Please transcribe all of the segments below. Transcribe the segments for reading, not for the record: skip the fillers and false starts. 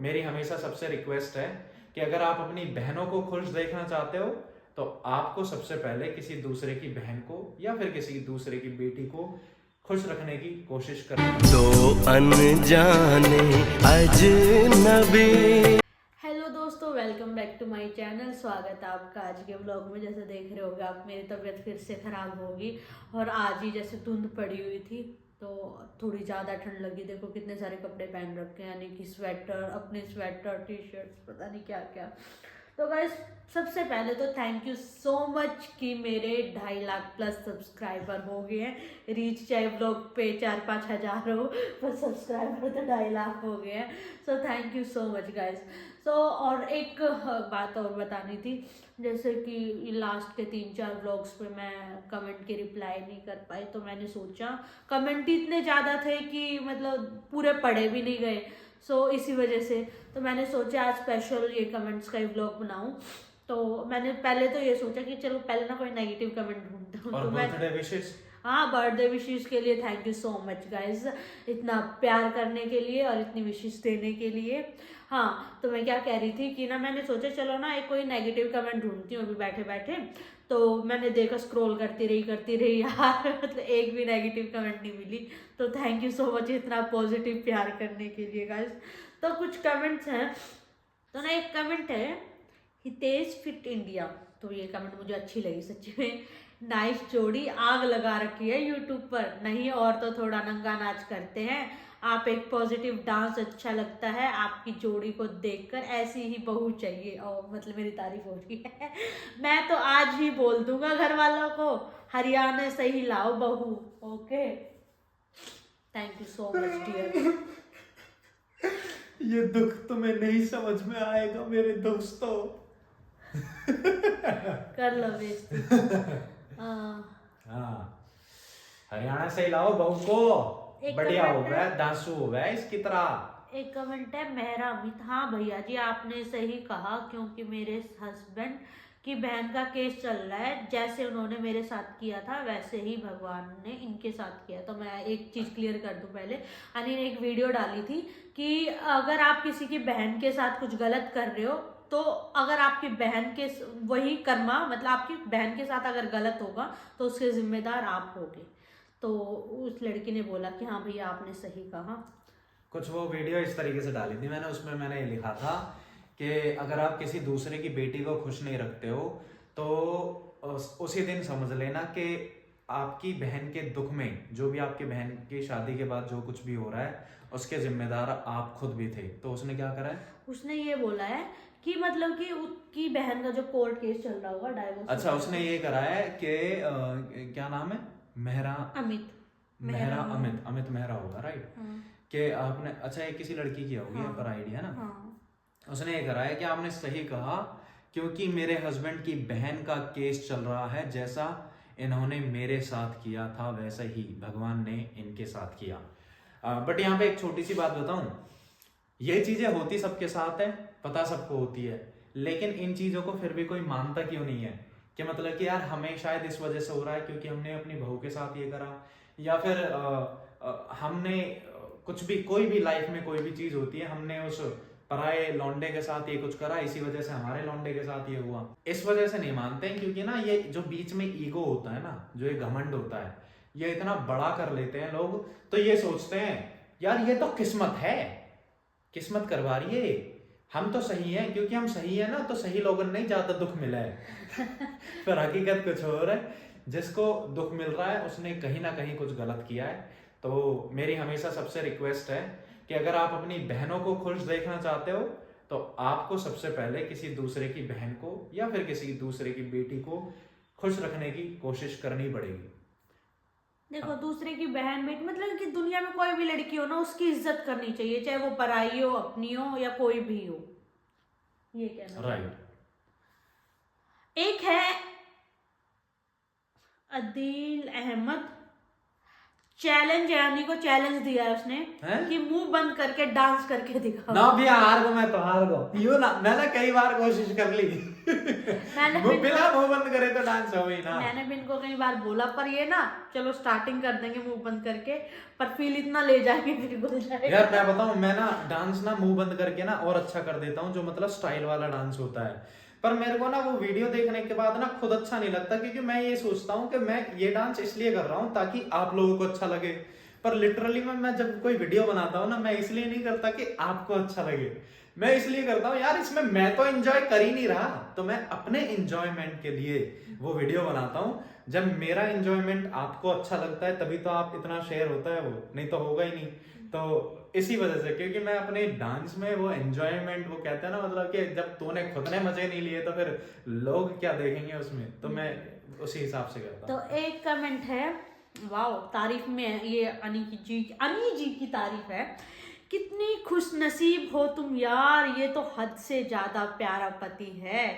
मेरी हमेशा सबसे रिक्वेस्ट है कि अगर आप अपनी बहनों को खुश देखना चाहते हो तो आपको सबसे पहले किसी दूसरे की बहन को या फिर किसी दूसरे की बेटी को खुश रखने की कोशिश करनी। दो अनजाने अजनबी। हेलो दोस्तों, welcome back to my channel. स्वागत है आपका आज के व्लॉग में। जैसे देख रहे होगे आप, मेरी तबीयत फिर से ख़राब होगी और आज ही जैसे धुंध पड़ी हुई थी तो थोड़ी ज़्यादा ठंड लगी। देखो कितने सारे कपड़े पहन रखे हैं, यानी कि स्वेटर, अपने स्वेटर, टी शर्ट्स, पता नहीं क्या क्या। तो गाइस, सबसे पहले तो थैंक यू सो मच कि मेरे 2.5 लाख प्लस सब्सक्राइबर हो गए हैं। रीच चाहे ब्लॉग पे 4-5 हज़ार हो, पर सब्सक्राइबर तो 2.5 लाख हो गए हैं। So thank you so much guys. So और एक बात और बतानी थी, जैसे कि लास्ट के 3-4 व्लॉग्स पे मैं कमेंट की रिप्लाई नहीं कर पाई, तो मैंने सोचा, कमेंट ही इतने ज़्यादा थे कि मतलब पूरे पढ़े भी नहीं गए। इसी वजह से तो मैंने सोचा आज स्पेशल ये कमेंट्स का ही व्लॉग बनाऊं। तो मैंने पहले तो ये सोचा कि चलो पहले ना कोई नेगेटिव कमेंट ढूंढता हूँ। और तो मैं बर्थडे विशेष, हाँ, बर्थडे विशेष के लिए thank you so much guys, इतना प्यार करने के लिए और इतनी विशेष देने के लिए। हाँ, तो मैं क्या कह रही थी कि ना मैंने सोचा चलो ना एक कोई नेगेटिव कमेंट ढूंढती हूँ अभी बैठे बैठे। तो मैंने देखा, स्क्रॉल करती रही यार मतलब एक भी नेगेटिव कमेंट नहीं मिली। तो थैंक यू सो मच इतना पॉजिटिव प्यार करने के लिए गाइज। तो कुछ कमेंट्स हैं, तो ना एक कमेंट है हितेश फिट इंडिया। तो ये कमेंट मुझे अच्छी लगी सच्ची में। नाइस जोड़ी, आग लगा रखी है यूट्यूब पर, नहीं और तो थोड़ा नंगा नाच करते हैं आप, एक पॉजिटिव डांस अच्छा लगता है, आपकी जोड़ी को देखकर ऐसी ही बहू चाहिए। और मतलब मेरी तारीफ हो रही है मैं तो आज ही बोल दूंगा घर वालों को, हरियाणा से ही लाओ बहू। Okay, thank you so much dear. ये दुख तुम्हें नहीं समझ में आएगा मेरे दोस्तों। कर लो बेइज्जती। हाँ, हरियाणा से ही लाओ बहू को, एक बढ़िया हो कमेंट गया, है, दांसू हो गया इसकी तरह। एक कमेंट है मेहरा अमित। हाँ भैया जी, आपने सही कहा, क्योंकि मेरे हस्बैंड की बहन का केस चल रहा है। जैसे उन्होंने मेरे साथ किया था वैसे ही भगवान ने इनके साथ किया। तो मैं एक चीज़ क्लियर कर दूं पहले, अनिल ने एक वीडियो डाली थी कि अगर आप किसी की बहन के साथ कुछ गलत कर रहे हो, तो अगर आपकी बहन के वही कर्मा, मतलब आपकी बहन के साथ अगर गलत होगा तो उसके जिम्मेदार आप होगे। तो उस लड़की ने बोला कि हाँ भैया आपने सही कहा। कुछ वो वीडियो इस तरीके से डाली थी मैंने, उसमें मैंने ये लिखा था कि अगर आप किसी दूसरे की बेटी को खुश नहीं रखते हो तो उसी दिन समझ लेना कि आपकी बहन के दुख में, जो भी आपकी बहन की शादी के बाद जो कुछ भी हो रहा है, उसके जिम्मेदार आप खुद भी थे। तो उसने क्या करा है, उसने ये बोला है कि मतलब कि उसकी बहन का जो कोर्ट केस चल रहा होगा, डाइवोर्स। अच्छा उसने ये करा है कि क्या नाम है, मेहरा अमित, मेहरा अमित अमित मेहरा होगा, राइट। हाँ कि आपने, अच्छा ये किसी लड़की की होगी, हाँ पर आइडिया ना। हाँ। उसने ये करा है कि आपने सही कहा, क्योंकि मेरे हस्बैंड की बहन का केस चल रहा है, जैसा इन्होंने मेरे साथ किया था वैसा ही भगवान ने इनके साथ किया। बट यहाँ पे एक छोटी सी बात बताऊं, ये चीजें होती सबके साथ है, पता सबको होती है, लेकिन इन चीजों को फिर भी कोई मानता क्यों नहीं है? कि मतलब कि यार हमें शायद इस वजह से हो रहा है क्योंकि हमने अपनी बहू के साथ ये करा, या फिर हमने कुछ भी, कोई भी लाइफ में कोई भी चीज होती है, हमने उस पराये लौंडे के साथ ये कुछ करा, इसी वजह से हमारे लौंडे के साथ ये हुआ। इस वजह से नहीं मानते हैं, क्योंकि ना ये जो बीच में ईगो होता है ना, जो ये घमंड होता है, ये इतना बड़ा कर लेते हैं लोग। तो ये सोचते हैं यार ये तो किस्मत है, किस्मत करवा रही है, हम तो सही हैं, क्योंकि हम सही है ना तो सही लोगों ने ज्यादा दुख मिला है पर हकीकत कुछ और है, जिसको दुख मिल रहा है उसने कहीं ना कहीं कुछ गलत किया है। तो मेरी हमेशा सबसे रिक्वेस्ट है कि अगर आप अपनी बहनों को खुश देखना चाहते हो तो आपको सबसे पहले किसी दूसरे की बहन को या फिर किसी दूसरे की बेटी को खुश रखने की कोशिश करनी पड़ेगी। देखो, दूसरे की बहन बेटी, मतलब कि दुनिया में कोई भी लड़की हो ना, उसकी इज्जत करनी चाहिए, चाहे वो पराई हो, अपनी हो, या कोई भी हो। ये कहना चाहिए। राइट। एक है अदील अहमद, चैलेंज, यानी को चैलेंज दिया है उसने हैं? कि मुंह बंद करके डांस करके दिखाओ। ना भी हार गो, मैं तो हार गो यूं ना, मैंने कई बार कोशिश कर ली मैंने मुंह भी बिना मुंह बंद करे तो डांस हो ही ना। मैंने भी इनको कई बार बोला, पर ये ना चलो स्टार्टिंग कर देंगे मुंह बंद करके, पर फील इतना ले जाएंगे फिर भूल जाएंगे। यार मैं बताऊं, मैं ना डांस ना मुंह बंद करके ना और अच्छा कर देता हूँ, जो मतलब स्टाइल वाला डांस होता है। पर मेरे को ना वो वीडियो देखने के बाद ना खुद अच्छा नहीं लगता, क्योंकि मैं ये सोचता हूँ कि मैं ये डांस इसलिए कर रहा हूँ ताकि आप लोगों को अच्छा लगे। पर लिटरली मैं जब कोई वीडियो बनाता हूँ ना, मैं इसलिए नहीं करता कि आपको अच्छा लगे, मैं इसलिए करता हूँ यार इसमें मैं तो एंजॉय कर ही नहीं रहा, तो मैं अपने एंजॉयमेंट के लिए वो वीडियो बनाता हूँ। जब मेरा एंजॉयमेंट आपको अच्छा लगता है तभी तो आप इतना शेयर होता है, वो नहीं तो होगा ही नहीं। तो इसी वजह से, क्योंकि मैं अपने डांस में वो एंजॉयमेंट, वो कहते हैं ना मतलब कि जब तूने खुद ने मजे नहीं लिए तो फिर लोग क्या देखेंगे उसमें, तो मैं उसी हिसाब से करता हूँ। तो एक कमेंट है, वाओ, तारीफ में ये अनी जी की तारीफ है। कितनी खुश नसीब हो तुम यार, ये तो हद से ज्यादा प्यारा पति है,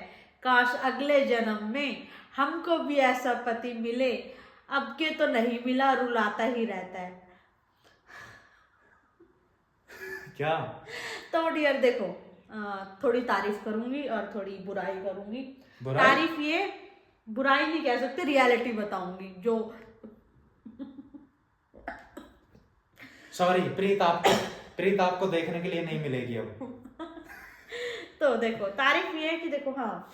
काश अगले जन्म में हमको भी ऐसा पति मिले, अब के तो नहीं मिला, रुलाता ही रहता है। क्या? तो डियर देखो, थोड़ी तारीफ करूंगी और थोड़ी बुराई करूंगी। बुराई? तारीफ ये, बुराई नहीं कह सकते, रियलिटी बताऊंगी जो सॉरी प्रीत आपको देखने के लिए नहीं मिलेगी अब। तो देखो तारीफ ये है कि देखो, हाँ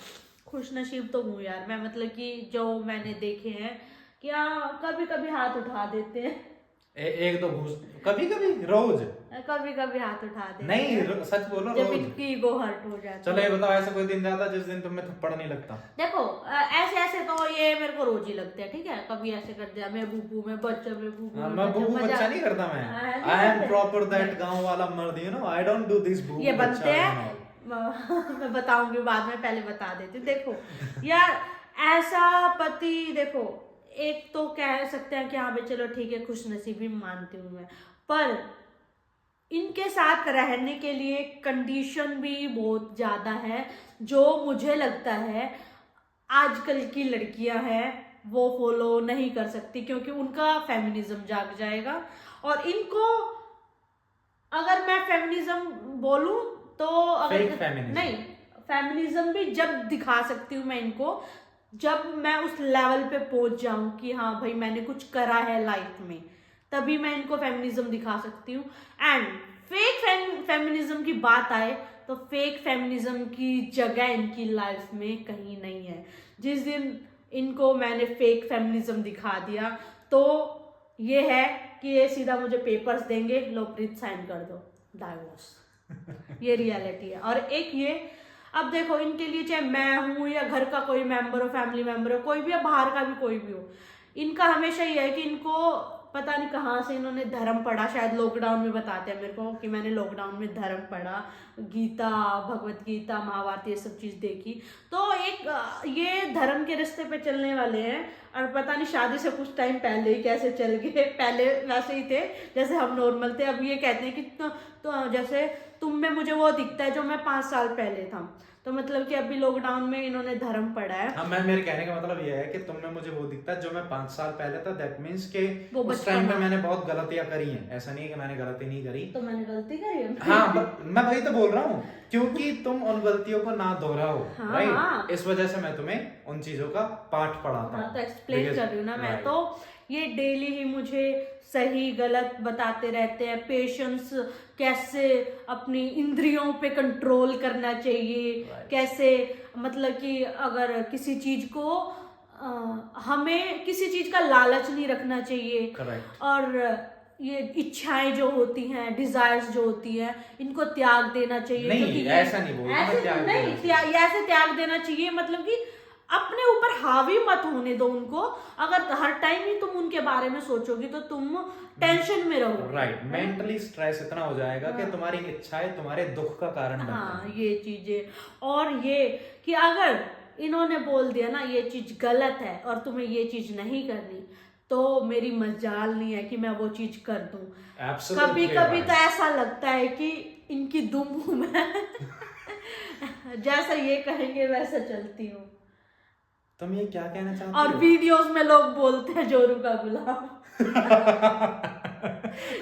खुश नसीब तो हूँ यार मैं, मतलब कि जो मैंने देखे हैं कि हाँ कभी कभी हाथ उठा देते हैं, एक दो घूस, कभी कभी, रोज कभी कभी हाथ उठा देते नहीं, हैं सच बोलो, जब रोज। इनकी ईगो हर्ट हो जाती चलो है। ये बताओ, ऐसा कोई दिन जाता जिस दिन तुम्हें थप्पड़ नहीं लगता? देखो ऐसे ऐसे तो ये मेरे को रोज ही लगते हैं, ठीक है, कभी ऐसे कर दिया, मैं बूबू में बच्चा, में बूबू हाँ, में मैं बूबू मजा- बच्चा नहीं करता मैं, नहीं आई एम करते। प्रॉपर दैट गांव वाला मर्द, you know, I don't do this बूबू ये बच्चा बनते and हैं all। मैं बताऊंगी बाद में, पहले बता देती हूँ। देखो यार ऐसा पति, देखो एक तो कह सकते हैं कि हाँ भाई चलो ठीक है, खुश नसीबी मानती हूँ मैं, पर इनके साथ रहने के लिए कंडीशन भी बहुत ज्यादा है, जो मुझे लगता है आजकल की लड़कियां हैं वो फॉलो नहीं कर सकती, क्योंकि उनका फेमिनिज्म जाग जाएगा। और इनको अगर मैं फेमिनिज्म बोलूं तो अगर Fake feminism। नहीं, फेमिनिज्म भी जब दिखा सकती हूँ मैं इनको, जब मैं उस लेवल पे पहुंच जाऊं कि हाँ भाई मैंने कुछ करा है लाइफ में, तभी मैं इनको फेमिनिज्म दिखा सकती हूँ। एंड फेक फेमिनिज्म की बात आए तो फेक फेमिनिज्म की जगह इनकी लाइफ में कहीं नहीं है। जिस दिन इनको मैंने फेक फेमिनिज्म दिखा दिया तो ये है कि ये सीधा मुझे पेपर्स देंगे, लो प्रीत साइन कर दो, डाइवोर्स। ये रियलिटी है। और एक ये, अब देखो इनके लिए चाहे मैं हूं या घर का कोई मेंबर हो, फैमिली मेंबर हो, कोई भी, या बाहर का भी कोई भी हो, इनका हमेशा ये है कि इनको पता नहीं कहाँ से इन्होंने धर्म पढ़ा, शायद लॉकडाउन में बताते हैं मेरे को कि मैंने लॉकडाउन में धर्म पढ़ा, गीता, भगवत गीता, महाभारत, ये सब चीज़ देखी। तो एक ये धर्म के रास्ते पे चलने वाले हैं, और पता नहीं शादी से कुछ टाइम पहले ही कैसे चल गए, पहले वैसे ही थे जैसे हम नॉर्मल थे। अब ये कहते हैं कि तो जैसे तुम में मुझे वो दिखता है जो मैं 5 साल पहले था, तो मतलब कि अभी लॉकडाउन में इन्होंने धर्म पढ़ा है। हाँ, मेरे कहने का मतलब ये है कि तुम में मुझे वो दिखता है जो मैं 5 साल पहले था, दैट मीन्स के वो उस टाइम पे मैंने बहुत गलतियां करी हैं, ऐसा नहीं है कि मैंने गलती नहीं करी। तो मैंने गलती करी है। हाँ, मैं वही तो बोल रहा हूँ, क्योंकि तुम उन गलतियों को ना दोहराओ, हाँ, राइट? हाँ। इस वजह से मैं तुम्हें उन चीजों का पाठ पढ़ाता हूँ। हाँ, तो एक्सप्लेन कर रही हूँ ना मैं। Right. तो ये डेली ही मुझे सही गलत बताते रहते हैं, पेशेंस कैसे अपनी इंद्रियों पे कंट्रोल करना चाहिए, Right. कैसे मतलब कि अगर किसी चीज को हमें किसी चीज का लालच नहीं रखना चाहिए। Correct. और ये इच्छाएं जो होती हैं, डिजायर्स जो होती हैं, इनको त्याग देना चाहिए। नहीं, क्योंकि ऐसा नहीं बोलता मैं, ऐसे त्याग नहीं, देना चाहिए। ऐसे त्याग देना चाहिए, मतलब कि अपने ऊपर हावी मत होने दो उनको। अगर हर टाइम ही तुम उनके बारे में सोचोगी तो तुम टेंशन में रहोगे, राइट। मेंटली स्ट्रेस इतना हो जाएगा कि तुम्हारी इच्छाएं तुम्हारे दुख का कारण बनती हाँ, हैं। ये चीजें। और ये कि अगर इन्होंने बोल दिया ना ये चीज गलत है और तुम्हें ये चीज नहीं करनी, तो मेरी मजाल नहीं है कि मैं वो चीज कर दूं। Absolutely कभी कभी right. तो ऐसा लगता है कि इनकी दुम हूं मैं। जैसा ये कहेंगे वैसा चलती हूँ। तुम ये क्या कहना चाहते और हो? वीडियोस में लोग बोलते हैं जोरू का गुलाम।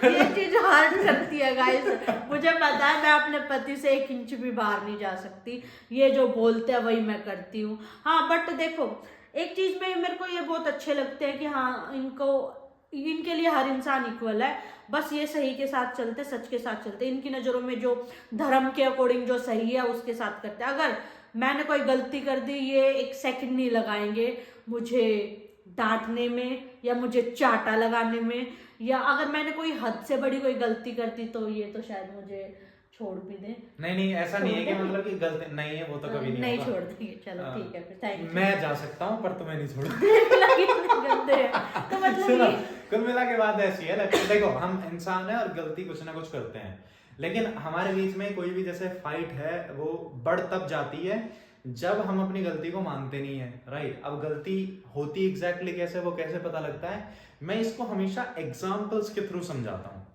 ये चीज हर्ट करती है गाइस, मुझे पता है मैं अपने पति से 1 इंच भी बाहर नहीं जा सकती, ये जो बोलते हैं वही मैं करती हूँ। हाँ बट देखो एक चीज में मेरे को ये बहुत अच्छे लगते हैं कि हाँ इनके लिए हर इंसान इक्वल है, बस ये सही के साथ चलते, सच के साथ चलते, इनकी नज़रों में जो धर्म के अकॉर्डिंग जो सही है उसके साथ करते हैं। अगर मैंने कोई गलती कर दी, ये 1 सेकंड नहीं लगाएंगे मुझे डांटने में या मुझे चाटा लगाने में, या अगर मैंने कोई हद से बड़ी कोई गलती कर दी तो ये तो शायद मुझे छोड़ भी दे। नहीं ऐसा नहीं है कि मतलब कि गलती नहीं है, वो तो कभी नहीं होगा। छोड़ देंगे, चलो ठीक है फिर, थैंक यू। मैं जा सकता हूँ पर तुम्हें नहीं छोड़ूंगा। गंदे हैं तो मतलब सुनो, ये कुल मिला के बात ऐसी है लेकिन देखो हम इंसान है और गलती कुछ ना कुछ करते हैं, लेकिन हमारे बीच में कोई भी जैसे फाइट है वो बढ़ तब जाती है जब हम अपनी गलती को मानते नहीं है, राइट। अब गलती होती एग्जैक्टली कैसे, वो कैसे पता लगता है, मैं इसको हमेशा एग्जाम्पल्स के थ्रू समझाता हूँ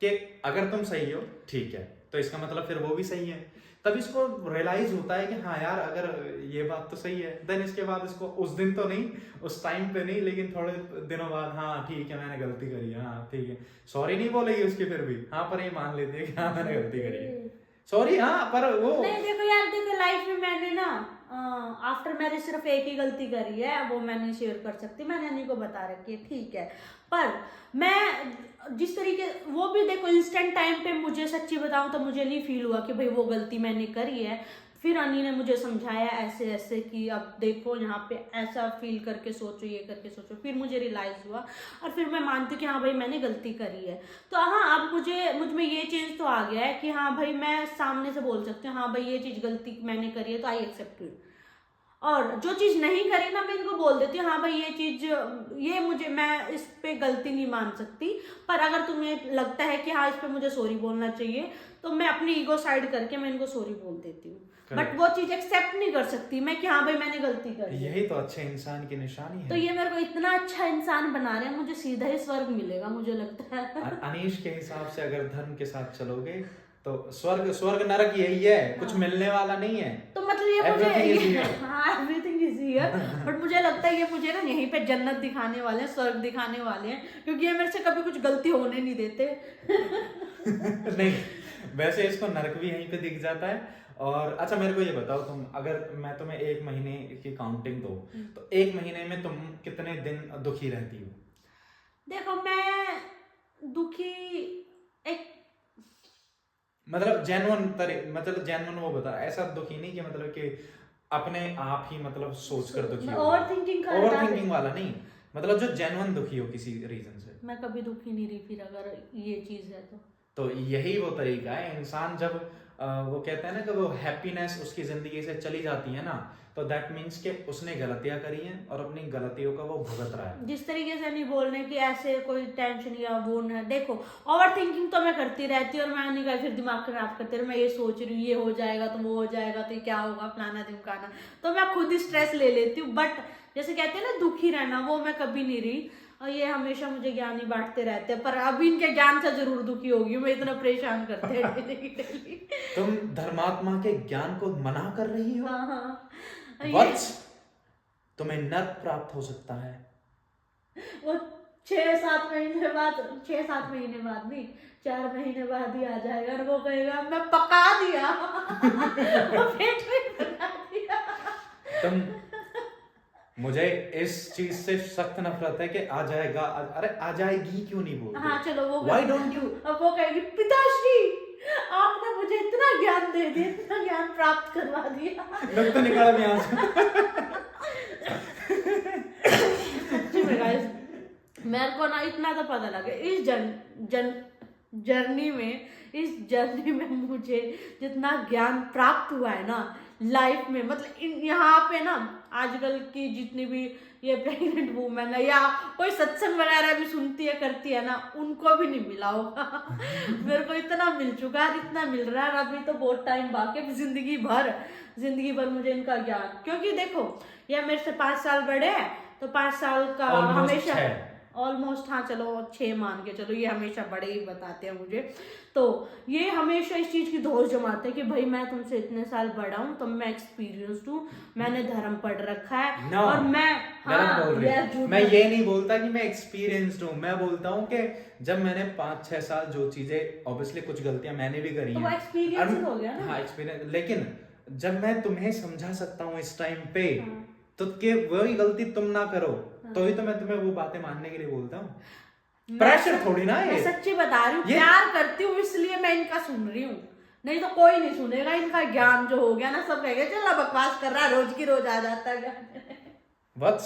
कि अगर तुम सही हो ठीक है तो इसका मतलब फिर वो भी सही है, तब इसको रियलाइज होता है कि हाँ यार अगर ये बात तो सही है, देन इसके बाद इसको उस दिन तो नहीं, उस टाइम पे नहीं, लेकिन थोड़े दिनों बाद हाँ ठीक है मैंने गलती करी है, हाँ ठीक है, सॉरी नहीं बोलेगी उसकी फिर भी, हाँ पर ये मान लेती है कि हाँ मैंने गलती करी है, सॉरी हाँ पर वो नहीं। देखो यार, देखो लाइफ में मैंने ना आफ्टर मैरिज सिर्फ एक ही गलती करी है, वो मैंने शेयर कर सकती, मैंने अन्नी को बता रखी है, ठीक है। पर मैं जिस तरीके, वो भी देखो इंस्टेंट टाइम पे मुझे सच्ची बताऊं तो मुझे नहीं फील हुआ कि भाई वो गलती मैंने करी है, फिर अन्नी ने मुझे समझाया ऐसे ऐसे कि अब देखो यहाँ पे ऐसा फील करके सोचो, ये करके सोचो, फिर मुझे रियलाइज हुआ और फिर मैं मानती हूँ कि हाँ भाई मैंने गलती करी है। तो हाँ अब मुझ में ये चीज़ तो आ गया है कि हाँ भाई मैं सामने से बोल सकती हूँ हाँ भाई ये चीज़ गलती मैंने करी है तो आई एक्सेप्ट इट, और जो चीज़ नहीं करी ना मैं इनको बोल देती हूँ हाँ भाई ये चीज़, ये मुझे, मैं इस पे गलती नहीं मान सकती, पर अगर तुम्हें लगता है कि हाँ इस पे मुझे सॉरी बोलना चाहिए तो मैं अपनी ईगो साइड करके मैं इनको सॉरी बोल देती हूँ, बट वो चीज़ एक्सेप्ट नहीं कर सकती मैं कि हाँ भाई मैंने गलती करी। यही तो अच्छे इंसान की निशानी है। तो ये मेरे को इतना अच्छा इंसान बना रहे हैं, मुझे सीधा ही स्वर्ग मिलेगा मुझे लगता है। अनीश के हिसाब से अगर धर्म के साथ चलोगे तो स्वर्ग नरक यही है, कुछ मिलने वाला नहीं है। तो मतलब ये मुझे हाँ एवरीथिंग इज हियर, बट मुझे लगता है ये मुझे ना यहीं पे जन्नत दिखाने वाले हैं, स्वर्ग दिखाने वाले हैं, क्योंकि ये मेरे से कभी कुछ गलती होने नहीं देते। नहीं वैसे इसको नरक भी यहीं पे दिख जाता है। और अच्छा मेरे को ये बताओ, तुम अगर मैं तुम्हें 1 महीने की काउंटिंग दो तो 1 महीने में तुम कितने दिन दुखी रहती हो? देखो मैं दुखी एक मतलब जेन्युइन वो बता, ऐसा दुखी नहीं कि मतलब कि अपने आप ही मतलब सोच कर दुखी हो, ओवरथिंकिंग वाला नहीं, मतलब जो जेन्युइन दुखी हो किसी रीजन से। मैं कभी दुखी नहीं रही फिर अगर ये चीज है तो यही वो तरीका है, इंसान जब वो कहते हैं ना कि वो हैप्पीनेस उसकी जिंदगी से चली जाती है ना, तो दैट मीन्स कि उसने गलतियां करी हैं और अपनी गलतियों का वो भुगत रहा है। जिस तरीके से नहीं बोलने की ऐसे कोई टेंशन या वो ना, देखो ओवर थिंकिंग तो मैं करती रहती हूँ और मैं नहीं कर, फिर दिमाग खराब करती रहती, मैं ये सोच रही हूँ ये हो जाएगा तो वो हो जाएगा तो क्या होगा फलाना ढिमकाना, तो मैं खुद ही स्ट्रेस ले लेती हूँ। बट जैसे कहते हैं ना दुखी रहना, वो मैं कभी नहीं रही, और ये हमेशा मुझे ज्ञान ही बांटते रहते हैं, पर अब इनके ज्ञान से जरूर दुखी होगी, मैं इतना परेशान करते हैं। तुम धर्मात्मा के ज्ञान को मना कर रही हो? हाँ वत्स, तुम्हें नर्क प्राप्त हो सकता है। वो 6-7 महीने बाद, 6-7 महीने बाद नहीं 4 महीने बाद ही आ जाएगा और वो कहेगा मैं पका दिया। वो पेट में पका दिया। तुम, मुझे इस चीज से सख्त नफरत है कि आ जाएगा, अरे आ जाएगी क्यों नहीं बोलते? हाँ चलो वो Why don't you? अब वो कहेगी पिताश्री आपने मुझे इतना ज्ञान दे दिया, इतना ज्ञान प्राप्त करवा दिया। लग तो निकाला भी यहाँ से। सच्ची में गाइस, मेरे को ना इतना तो पता लगा इस जर्नी में मुझे जितना ज्ञान प्राप्त हुआ है ना लाइफ में, मतलब यहाँ पे ना आजकल की जितनी भी ये प्रेग्नेंट वूमेन है या कोई सत्संग वगैरह भी सुनती है करती है ना, उनको भी नहीं मिला होगा। मेरे को इतना मिल चुका है, इतना मिल रहा है, अभी तो बहुत टाइम बाकी है, जिंदगी भर मुझे इनका ज्ञान, क्योंकि देखो ये मेरे से 5 साल बड़े हैं तो 5 साल का हमेशा ऑलमोस्ट, हाँ चलो 6 मान के चलो, ये हमेशा बड़े ही बताते हैं मुझे। तो ये हमेशा इस चीज की धौस जमाते हैं कि भाई मैं तुमसे इतने साल बड़ा हूँ, तो मैं एक्सपीरियंस्ड हूँ, मैंने धर्म पढ़ रखा है। No, और मैं गलत बोल रही यह है। झूठ मैं ये नहीं बोलता कि मैं एक्सपीरियंस्ड हूँ, मैं बोलता हूँ कि जब मैंने 5-6 साल जो चीजें, ऑब्वियसली कुछ गलतियां मैंने भी करी तो वो हैं, एक्सपीरियंस हो गया ना। हाँ एक्सपीरियंस, लेकिन जब मैं तुम्हें समझा सकता हूँ इस टाइम पे, हाँ। तो कि वही गलती तुम ना करो, हाँ। तो ही तो मैं तुम्हें वो बातें मानने के लिए बोलता हूँ। मैं प्रेशर थोड़ी ना मैं ये। सच्ची बता रही हूँ, ये- प्यार करती हूँ इसलिए मैं इनका सुन रही हूँ, नहीं तो कोई नहीं सुनेगा। इनका ज्ञान जो हो गया ना, सब कहेंगे चल बकवास कर रहा है, रोज की रोज आ जाता है वत्स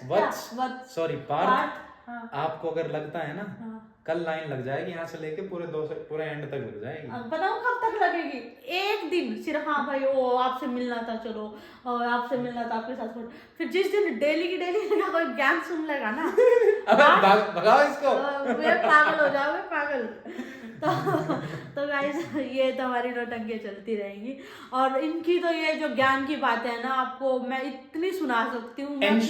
वट्स सॉरी पार्थ, हाँ। आपको अगर लगता है ना, हाँ। कल लाइन लग जाएगी यहाँ से लेके पूरे एंड तक लग जाएगी। अब बताऊँ कब तक लगेगी? एक दिन सिर्फ, हाँ भाई वो आपसे मिलना था, चलो और आपसे मिलना था, आपके साथ फिर जिस दिन डेली की डेली का कोई ज्ञान सुन लेगा ना अबे भगाओ इसको। मैं पागल हो जाओगे, पागल। तो गाइस ये तो हमारी नौटंकियाँ चलती रहेंगी, और इनकी तो ये जो ज्ञान की बातें है ना, आपको मैं इतनी सुना सकती हूँ। इन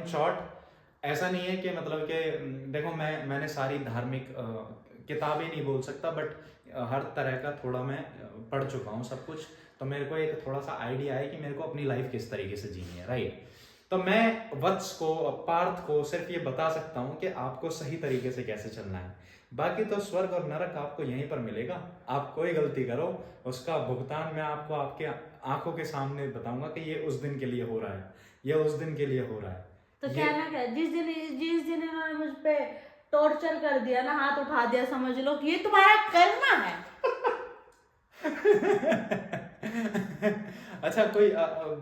शॉर्ट ऐसा नहीं है कि मतलब कि देखो, मैंने सारी धार्मिक किताबें नहीं बोल सकता, बट हर तरह का थोड़ा मैं पढ़ चुका हूँ सब कुछ, तो मेरे को एक थोड़ा सा आइडिया है कि मेरे को अपनी लाइफ किस तरीके से जीनी है, राइट। तो मैं वत्स को, पार्थ को सिर्फ ये बता सकता हूँ कि आपको सही तरीके से कैसे चलना है। बाकी तो स्वर्ग और नरक आपको यहीं पर मिलेगा। आप कोई गलती करो, उसका भुगतान मैं आपको आपके आंखों के सामने बताऊंगा कि ये उस दिन के लिए हो रहा है, ये उस दिन के लिए हो रहा है। तो कहना क्या, जिस दिन इन्होंने मुझ पे टॉर्चर कर दिया ना, हाथ उठा दिया, समझ लो कि ये तुम्हारा कर्म है। अच्छा, कोई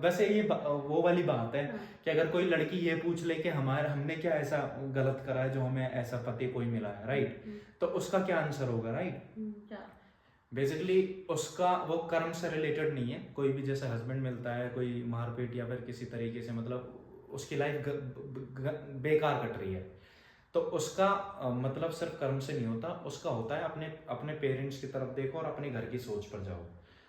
वैसे ये वो वाली बात है कि अगर कोई लड़की ये पूछ ले कि हमने क्या ऐसा गलत करा है जो हमें ऐसा पति कोई मिला है, राइट, तो उसका क्या आंसर होगा, राइट। बेसिकली उसका वो कर्म से रिलेटेड नहीं है। कोई भी जैसे हस्बैंड मिलता है, कोई मारपीट या फिर किसी तरीके से मतलब उसकी लाइफ बेकार कट रही है, तो उसका मतलब सिर्फ कर्म से नहीं होता, उसका होता है अपने पेरेंट्स की तरफ देखो और अपने घर की सोच पर जाओ।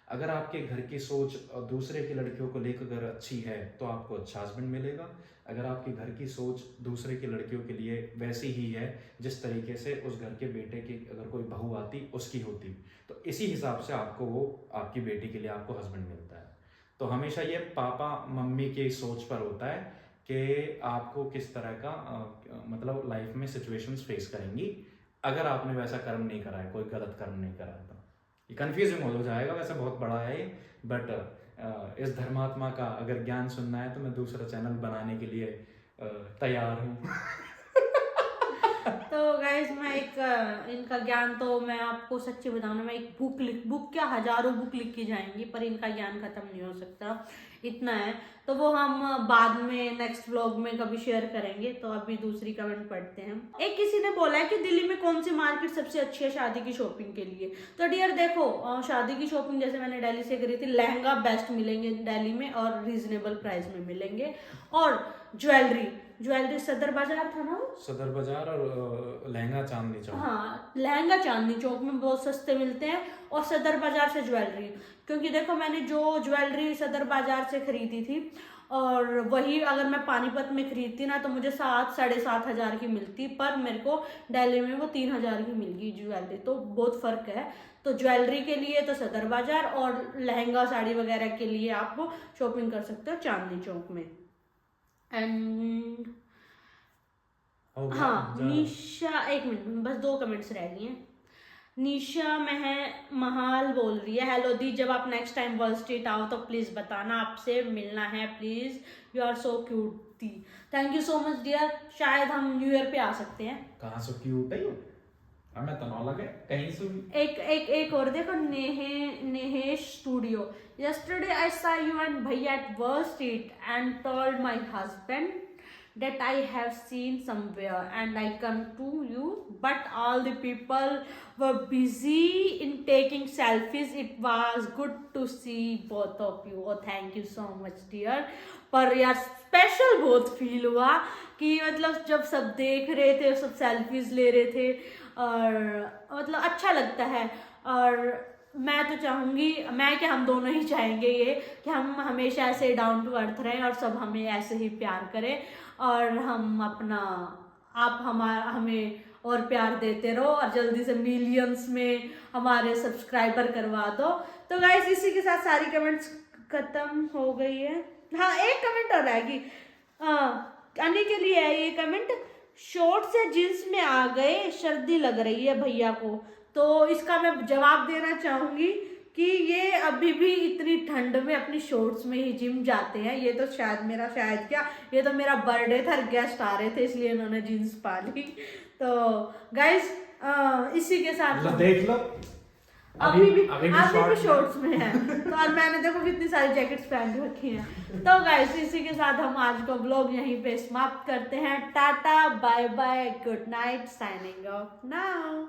अगर आपके घर की सोच दूसरे की लड़कियों को लेकर अच्छी है तो आपको अच्छा हस्बैंड मिलेगा। अगर आपके घर की सोच दूसरे की लड़कियों के लिए वैसी ही है जिस तरीके से उस घर के बेटे की अगर कोई बहू आती उसकी होती, तो इसी हिसाब से आपको वो आपकी बेटी के लिए आपको हस्बैंड मिलता है। तो हमेशा ये पापा मम्मी की सोच पर होता है कि आपको किस तरह का मतलब लाइफ में सिचुएशंस फेस करेंगी अगर आपने वैसा कर्म नहीं करा है, कोई गलत कर्म नहीं करा है। तो ये कंफ्यूजिंग हो जाएगा, वैसे बहुत बड़ा है ये, बट इस धर्मात्मा का अगर ज्ञान सुनना है तो मैं दूसरा चैनल बनाने के लिए तैयार हूँ। तो गाइस मैं इनका ज्ञान, तो मैं आपको सच्ची बताऊँ ना, मैं एक बुक क्या हजारों बुक लिख के जाएंगी, पर इनका ज्ञान खत्म नहीं हो सकता, इतना है। तो वो हम बाद में नेक्स्ट व्लॉग में कभी शेयर करेंगे। तो अभी दूसरी कमेंट पढ़ते हैं। एक किसी ने बोला है कि दिल्ली में कौन सी मार्केट सबसे अच्छी है शादी की शॉपिंग के लिए। तो डियर देखो, शादी की शॉपिंग जैसे मैंने दिल्ली से करी थी, लहंगा बेस्ट मिलेंगे दिल्ली में और रीजनेबल प्राइस में मिलेंगे। और ज्वेलरी सदर बाजार था ना वो, सदर बाजार, और लहंगा चांदनी चौक। हाँ, लहंगा चांदनी चौक में बहुत सस्ते मिलते हैं, और सदर बाजार से ज्वेलरी, क्योंकि देखो मैंने जो ज्वेलरी सदर बाजार से खरीदी थी और वही अगर मैं पानीपत में खरीदती ना तो मुझे 7-7.5 हज़ार की मिलती, पर मेरे को दिल्ली में वो 3 हज़ार की मिल गई ज्वेलरी, तो बहुत फर्क है। तो ज्वेलरी के लिए तो सदर बाजार, और लहंगा साड़ी वगैरह के लिए आप शॉपिंग कर सकते हो चांदनी चौक में। एंड हाँ, निशा, एक मिनट, बस 2 कमेंट्स रह गई हैं। निशा महाल बोल रही है, हेलो दी, जब आप नेक्स्ट टाइम वर्ल्ड स्ट्रीट आओ तो प्लीज बताना, आपसे मिलना है please, you are so cute दी। Thank you so much dear, शायद हम न्यू ईयर पे आ सकते हैं। कहाँ सो क्यूट है ये, हमें तो ना लगे कहीं से। एक और देखो, नेहेश studio, yesterday I saw you and भैया at Wall Street and told my husband that I have seen somewhere and I come to you, but all the people were busy in taking selfies. It was good to see both of you. Oh, thank you so much dear. पर यार special बहुत feel हुआ कि मतलब जब सब देख रहे थे, सब सेल्फीज ले रहे थे, और मतलब अच्छा लगता है। और मैं तो चाहूँगी, मैं क्या, हम दोनों ही चाहेंगे ये कि हम हमेशा ऐसे डाउन टू अर्थ रहें और सब हमें ऐसे ही प्यार करें, और हम अपना आप हमें और प्यार देते रहो और जल्दी से मिलियंस में हमारे सब्सक्राइबर करवा दो। तो गाइस इसी के साथ सारी कमेंट्स खत्म हो गई है। हाँ, एक कमेंट और रहेगी अनी के लिए है ये कमेंट, शॉर्ट से जींस में आ गए, सर्दी लग रही है भैया को। तो इसका मैं जवाब देना चाहूंगी कि ये अभी भी इतनी ठंड में अपनी शॉर्ट्स में ही जिम जाते हैं। ये तो ये तो मेरा बर्थडे था, गेस्ट आ रहे थे इसलिए इन्होंने जीन्स पा ली। तो गाइस इसी के साथ देख लो अभी भी शॉर्ट्स में है। तो और मैंने देखो कितनी सारी जैकेट्स पहन रखी हैं। तो गाइस इसी के साथ हम आज का व्लॉग यहीं पे समाप्त करते हैं। Tata bye bye, good night, signing off now.